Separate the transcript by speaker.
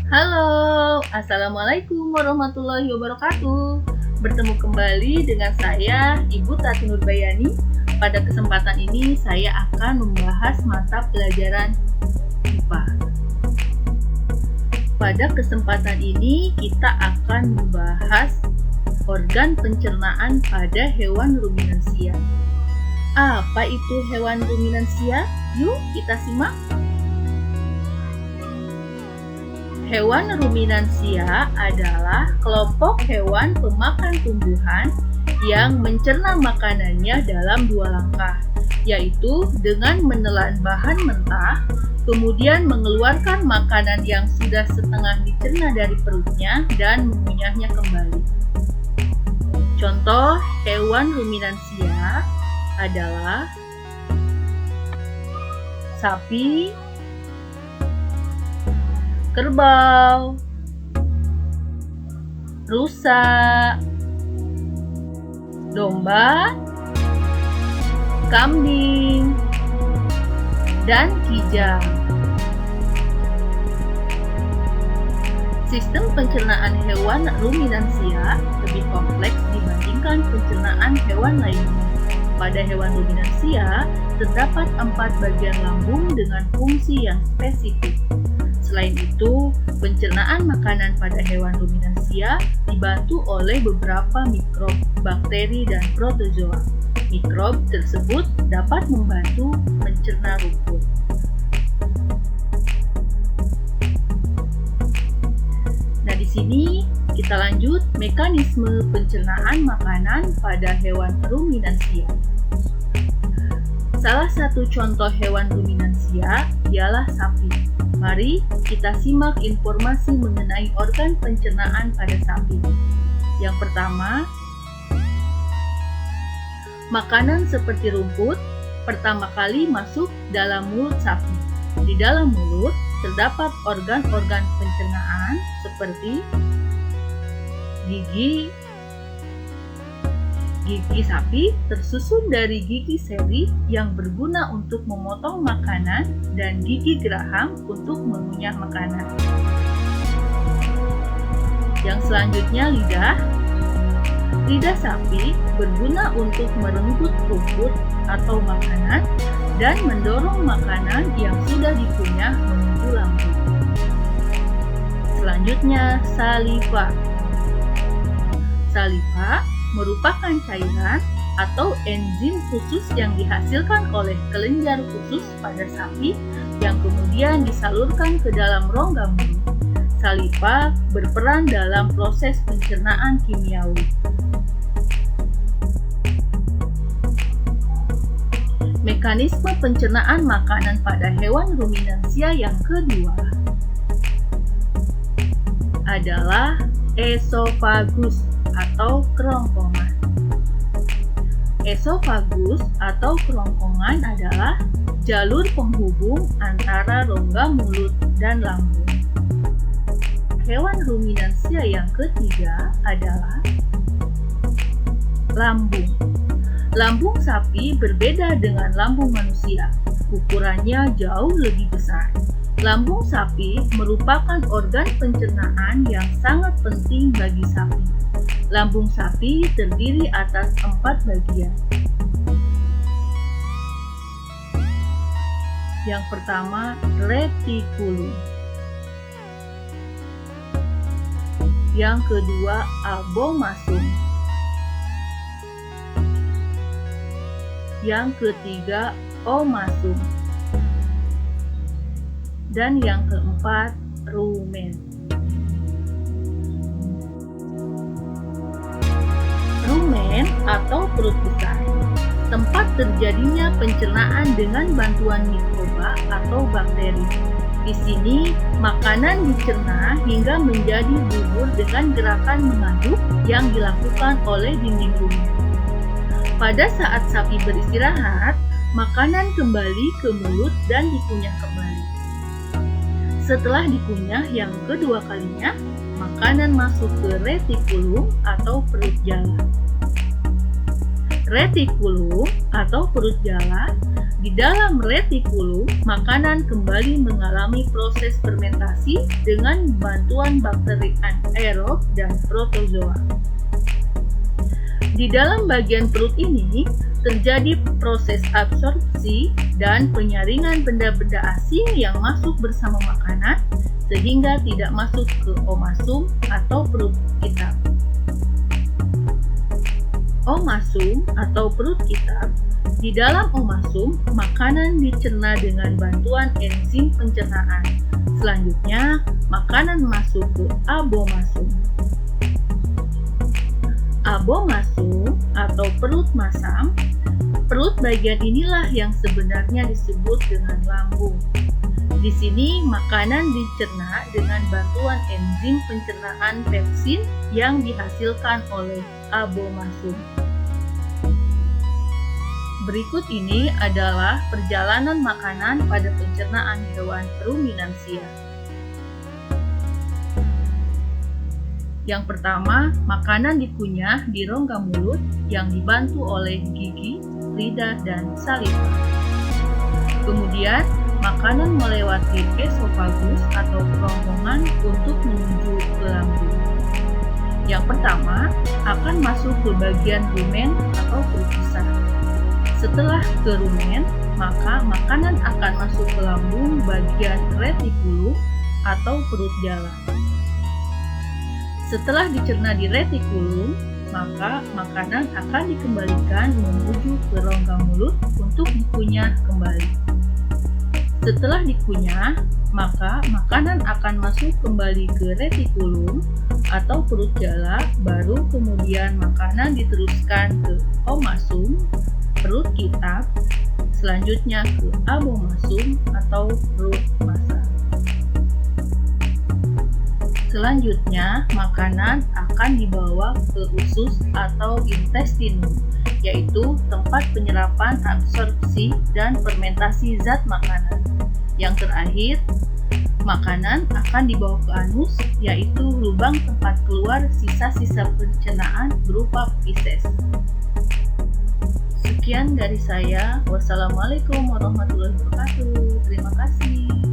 Speaker 1: Halo, Assalamualaikum warahmatullahi wabarakatuh. Bertemu kembali dengan saya, Ibu Tati Nurbayani. Pada kesempatan ini, saya akan membahas mata pelajaran IPA. Pada kesempatan ini, kita akan membahas organ pencernaan pada hewan ruminansia. Apa itu hewan ruminansia? Yuk, kita simak. Hewan ruminansia adalah kelompok hewan pemakan tumbuhan yang mencerna makanannya dalam dua langkah, yaitu dengan menelan bahan mentah, kemudian mengeluarkan makanan yang sudah setengah dicerna dari perutnya dan mengunyahnya kembali. Contoh hewan ruminansia adalah sapi, kerbau, rusa, domba, kambing, dan kijang. Sistem pencernaan hewan ruminansia lebih kompleks dibandingkan pencernaan hewan lainnya. Pada hewan ruminansia, terdapat 4 bagian lambung dengan fungsi yang spesifik. Selain itu, pencernaan makanan pada hewan ruminansia dibantu oleh beberapa mikrob, bakteri, dan protozoa. Mikrob tersebut dapat membantu mencerna rumput. Nah, di sini kita lanjut mekanisme pencernaan makanan pada hewan ruminansia. Salah satu contoh hewan ruminansia ialah sapi. Mari kita simak informasi mengenai organ pencernaan pada sapi. Yang pertama, makanan seperti rumput pertama kali masuk dalam mulut sapi. Di dalam mulut terdapat organ-organ pencernaan seperti gigi. Gigi sapi tersusun dari gigi seri yang berguna untuk memotong makanan dan gigi geraham untuk mengunyah makanan. Yang selanjutnya lidah. Lidah sapi berguna untuk merenggut rumput atau makanan dan mendorong makanan yang sudah dikunyah menuju lambung. Selanjutnya saliva. Saliva merupakan cairan atau enzim khusus yang dihasilkan oleh kelenjar khusus pada sapi yang kemudian disalurkan ke dalam rongga mulut. Saliva berperan dalam proses pencernaan kimiawi. Mekanisme pencernaan makanan pada hewan ruminansia yang kedua adalah esofagus atau kerongkongan. Esofagus atau kerongkongan adalah jalur penghubung antara rongga mulut dan lambung. Hewan ruminansia yang ketiga adalah lambung. Lambung sapi berbeda dengan lambung manusia. Ukurannya jauh lebih besar. Lambung sapi merupakan organ pencernaan yang sangat penting bagi sapi. Lambung sapi terdiri atas 4 bagian. Yang pertama, retikulum. Yang kedua, abomasum. Yang ketiga, omasum. Dan yang keempat, rumen. Rumen atau perut besar, tempat terjadinya pencernaan dengan bantuan mikroba atau bakteri. Di sini, makanan dicerna hingga menjadi bubur dengan gerakan mengaduk yang dilakukan oleh dinding rumen. Pada saat sapi beristirahat, makanan kembali ke mulut dan dikunyah kembali. Setelah dikunyah yang kedua kalinya, makanan masuk ke retikulum atau perut jala. Retikulum atau perut jala Di dalam retikulum, makanan kembali mengalami proses fermentasi dengan bantuan bakteri anaerob dan protozoa. Di dalam bagian perut ini, terjadi proses absorpsi dan penyaringan benda-benda asing yang masuk bersama makanan sehingga tidak masuk ke omasum atau perut kita. Omasum atau perut kita. Di dalam omasum, makanan dicerna dengan bantuan enzim pencernaan. Selanjutnya, makanan masuk ke abomasum. Abomasum atau perut masam, perut bagian inilah yang sebenarnya disebut dengan lambung. Di sini, makanan dicerna dengan bantuan enzim pencernaan pepsin yang dihasilkan oleh abomasum. Berikut ini adalah perjalanan makanan pada pencernaan hewan ruminansia. Yang pertama, makanan dikunyah di rongga mulut yang dibantu oleh gigi, lidah, dan saliva. Kemudian, makanan melewati esofagus atau kerongkongan untuk menuju ke lambung. Yang pertama, akan masuk ke bagian rumen atau perut besar. Setelah ke rumen, maka makanan akan masuk ke lambung bagian retikulum atau perut jala. Setelah dicerna di retikulum, maka makanan akan dikembalikan menuju ke rongga mulut untuk dikunyah kembali. Setelah dikunyah, maka makanan akan masuk kembali ke retikulum atau perut jala, baru kemudian makanan diteruskan ke omasum, perut kita, selanjutnya ke abomasum atau perut massa. Selanjutnya, makanan akan dibawa ke usus atau intestinum, yaitu tempat penyerapan, absorpsi, dan fermentasi zat makanan. Yang terakhir, makanan akan dibawa ke anus, yaitu lubang tempat keluar sisa-sisa pencernaan berupa feses. Sekian dari saya. Wassalamualaikum warahmatullahi wabarakatuh. Terima kasih.